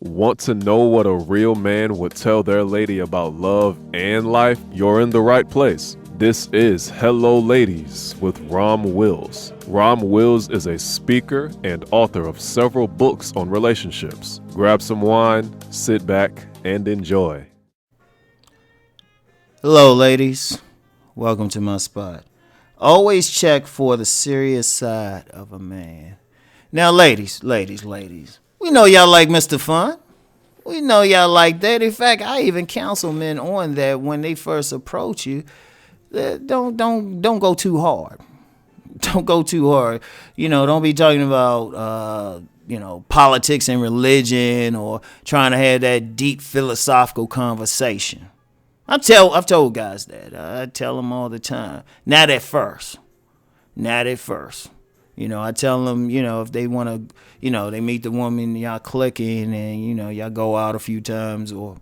Want to know what a real man would tell their lady about love and life? You're in the right place. This is Hello Ladies with Rom Wills. Rom Wills is a speaker and author of several books on relationships. Grab some wine, sit back, and enjoy. Hello, ladies. Welcome to my spot. Always check for the serious side of a man. Now, ladies, we know y'all like Mr. Fun. We know y'all like that. In fact, I even counsel men on that when they first approach you. Don't go too hard. Don't go too hard. Don't be talking about politics and religion or trying to have that deep philosophical conversation. I've told guys that. I tell them all the time. Not at first. I tell them, if they want to, they meet the woman, y'all clicking and, y'all go out a few times or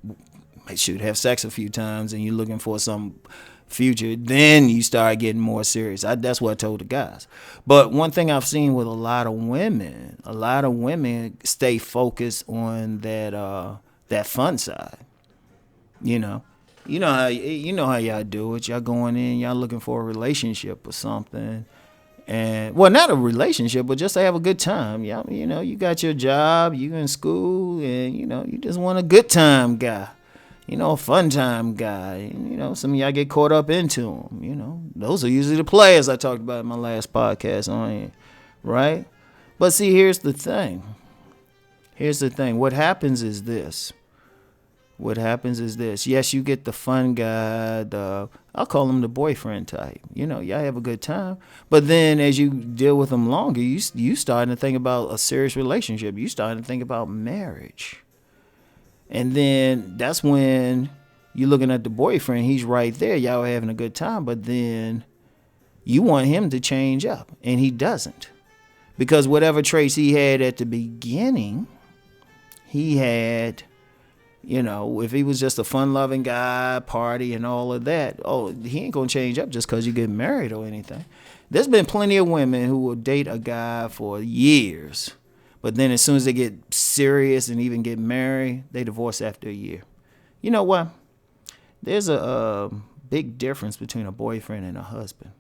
have sex a few times and you're looking for some future, then you start getting more serious. That's what I told the guys. But one thing I've seen with a lot of women stay focused on that fun side. You know how y'all do it. Y'all going in, y'all looking for a relationship or something. And not a relationship, but just to have a good time. Y'all, you got your job, you in school, and you just want a good time guy. A fun time guy. Some of y'all get caught up into them. Those are usually the players I talked about in my last podcast on here, right? But see, here's the thing. What happens is this. Yes, you get the fun guy, I'll call him the boyfriend type. Y'all have a good time. But then as you deal with them longer, you starting to think about a serious relationship. You starting to think about marriage. And then that's when you're looking at the boyfriend. He's right there. Y'all are having a good time. But then you want him to change up. And he doesn't. Because whatever traits he had at the beginning, he had... if he was just a fun-loving guy, party and all of that, he ain't going to change up just because you get married or anything. There's been plenty of women who will date a guy for years, but then as soon as they get serious and even get married, they divorce after a year. You know what? There's a big difference between a boyfriend and a husband,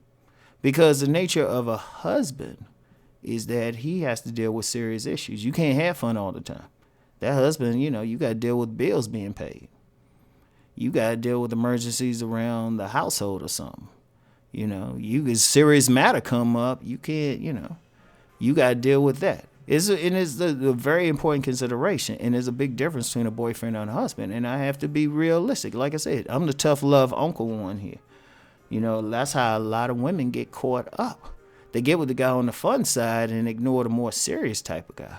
because the nature of a husband is that he has to deal with serious issues. You can't have fun all the time. That husband, you got to deal with bills being paid. You got to deal with emergencies around the household or something. You serious matter come up, you can't, you got to deal with that. It's a very important consideration, and there's a big difference between a boyfriend and a husband, and I have to be realistic. Like I said, I'm the tough love uncle one here. That's how a lot of women get caught up. They get with the guy on the fun side and ignore the more serious type of guy.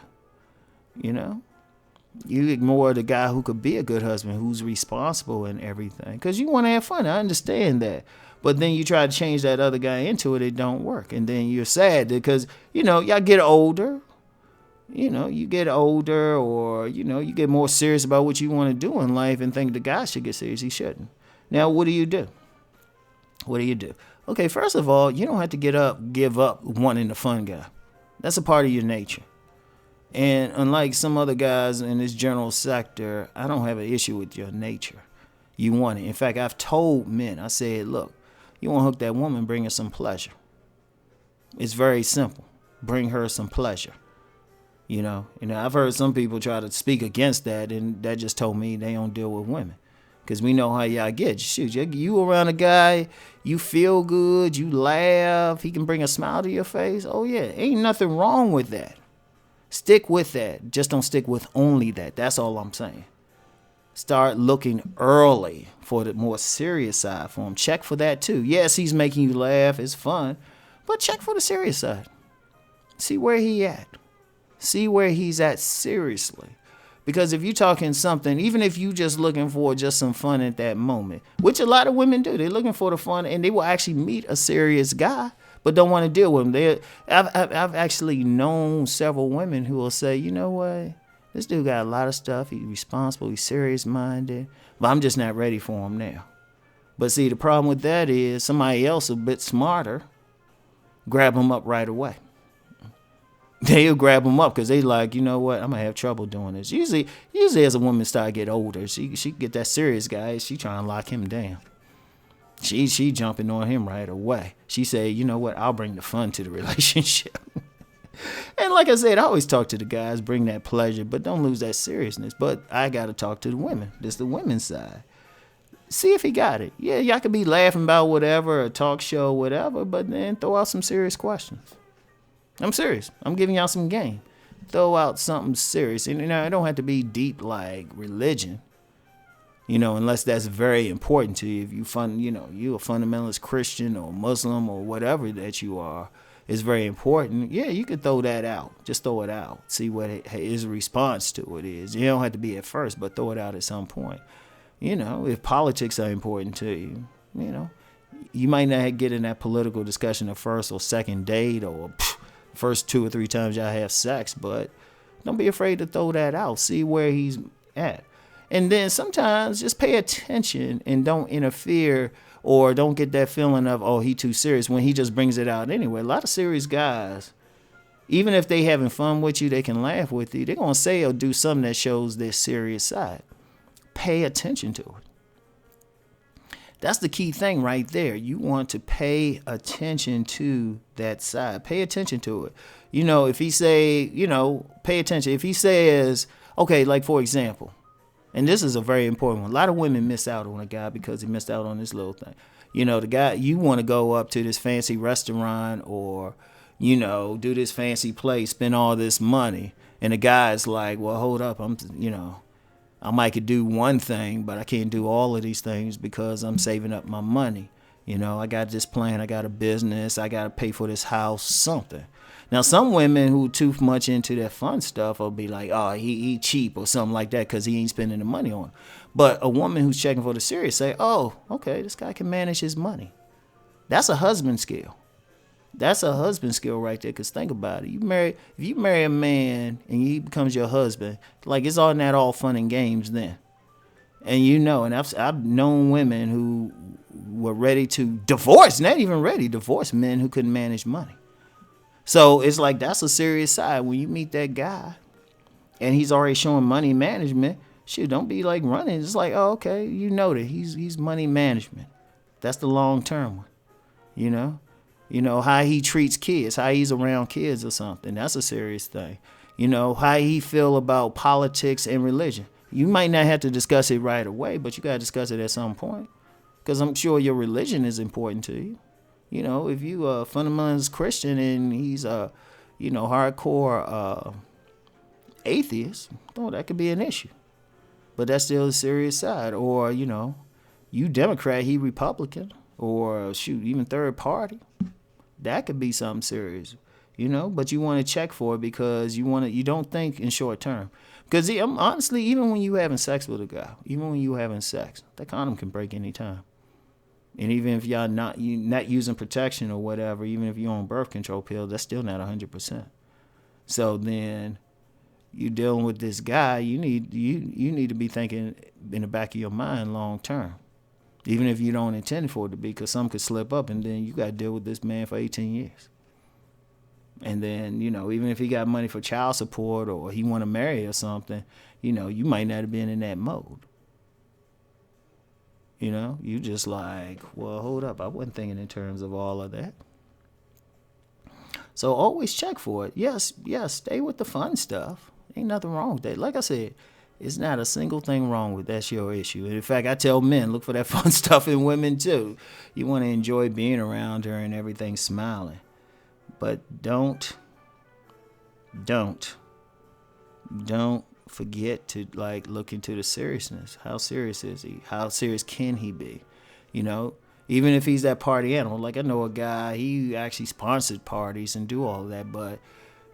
You ignore the guy who could be a good husband, who's responsible and everything, because you want to have fun. I understand that. But then you try to change that other guy into it don't work. And then you're sad because, y'all get older. You get older, or, you get more serious about what you want to do in life and think the guy should get serious. He shouldn't. Now, what do you do? Okay, first of all, you don't have to give up wanting the fun guy. That's a part of your nature. And unlike some other guys in this general sector, I don't have an issue with your nature. You want it. In fact, I've told men, I said, look, you want to hook that woman, bring her some pleasure. It's very simple. Bring her some pleasure. I've heard some people try to speak against that, and that just told me they don't deal with women. Because we know how y'all get. Shoot, you around a guy, you feel good, you laugh, he can bring a smile to your face. Oh, yeah, ain't nothing wrong with that. Stick with that. Just don't stick with only that. That's all I'm saying. Start looking early for the more serious side for him. Check for that too. Yes, he's making you laugh. It's fun. But check for the serious side. See where he at. See where he's at seriously. Because if you're talking something, even if you just looking for just some fun at that moment, which a lot of women do, they're looking for the fun and they will actually meet a serious guy, but don't want to deal with him. I've actually known several women who will say, you know what, this dude got a lot of stuff. He's responsible. He's serious-minded, but I'm just not ready for him now. But see, the problem with that is somebody else a bit smarter grab him up right away. They'll grab them up because they like, you know what, I'm gonna have trouble doing this. Usually as a woman start to get older, she get that serious guy. She trying to lock him down. She jumping on him right away. She say, you know what, I'll bring the fun to the relationship. And like I said, I always talk to the guys, bring that pleasure, but don't lose that seriousness. But I got to talk to the women. This the women's side. See if he got it. Yeah, y'all could be laughing about whatever, a talk show, whatever, but then throw out some serious questions. I'm serious. I'm giving y'all some game. Throw out something serious. And, it don't have to be deep like religion, unless that's very important to you. If you a fundamentalist Christian or Muslim or whatever that you are, is very important. Yeah, you could throw that out. Just throw it out. See what his response to it is. You don't have to be at first, but throw it out at some point. If politics are important to you, you might not get in that political discussion the first or second date or first 2 or 3 times y'all have sex, but don't be afraid to throw that out. See where he's at. And then sometimes just pay attention and don't interfere or don't get that feeling of, oh, he too serious when he just brings it out anyway. A lot of serious guys, even if they having fun with you, they can laugh with you. They're going to say or do something that shows their serious side. Pay attention to it. That's the key thing right there. You want to pay attention to that side. Pay attention to it. If he say, pay attention. If he says, okay, like for example, and this is a very important one. A lot of women miss out on a guy because he missed out on this little thing. The guy, you want to go up to this fancy restaurant or, do this fancy place, spend all this money. And the guy's like, well, hold up. I might could do one thing, but I can't do all of these things because I'm saving up my money. I got this plan. I got a business. I got to pay for this house, something. Now, some women who too much into that fun stuff will be like, oh, he cheap or something like that because he ain't spending the money on it. But a woman who's checking for the serious say, oh, okay, this guy can manage his money. That's a husband skill. That's a husband skill right there. Because think about it. If you marry a man and he becomes your husband, like it's all not all fun and games then. And and I've known women who were ready to divorce, not even ready, divorce men who couldn't manage money. So it's like that's a serious side. When you meet that guy and he's already showing money management, shoot, don't be like running. It's like, oh, okay, that he's money management. That's the long term one. How he treats kids, how he's around kids or something. That's a serious thing. How he feel about politics and religion. You might not have to discuss it right away, but you got to discuss it at some point. Because I'm sure your religion is important to you. If you a fundamentalist Christian and he's a, hardcore atheist, that could be an issue. But that's still a serious side. Or, you Democrat, he Republican. Or, even third party. That could be something serious. But you want to check for it because you don't think in short term. Because honestly, even when you having sex with a guy, even when you having sex, that condom can break any time. And even if y'all not using protection or whatever, even if you're on birth control pill, that's still not 100%. So then you dealing with this guy, you need to be thinking in the back of your mind long term. Even if you don't intend for it to be, because some could slip up and then you got to deal with this man for 18 years. And then, even if he got money for child support or he want to marry or something, you might not have been in that mode. You just like, well, hold up. I wasn't thinking in terms of all of that. So always check for it. Yes, stay with the fun stuff. Ain't nothing wrong with that. Like I said, it's not a single thing wrong with that's your issue. In fact, I tell men, look for that fun stuff in women too. You want to enjoy being around her and everything smiling. But don't forget to look into the seriousness. How serious is he? How serious can he be? Even if he's that party animal. Like I know a guy, he actually sponsored parties and do all of that, but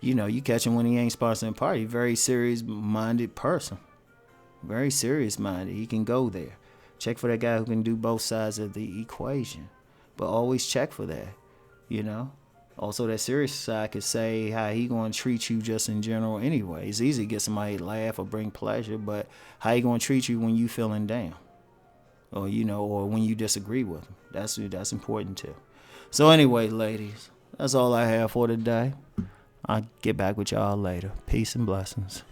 you catch him when he ain't sponsoring a party. Very serious-minded person. Very serious-minded. He can go there. Check for that guy who can do both sides of the equation. But always check for that, Also, that serious side could say how he going to treat you just in general anyway. It's easy to get somebody to laugh or bring pleasure, but how he going to treat you when you feeling down? Or, or when you disagree with him. That's important too. So anyway, ladies, that's all I have for today. I'll get back with y'all later. Peace and blessings.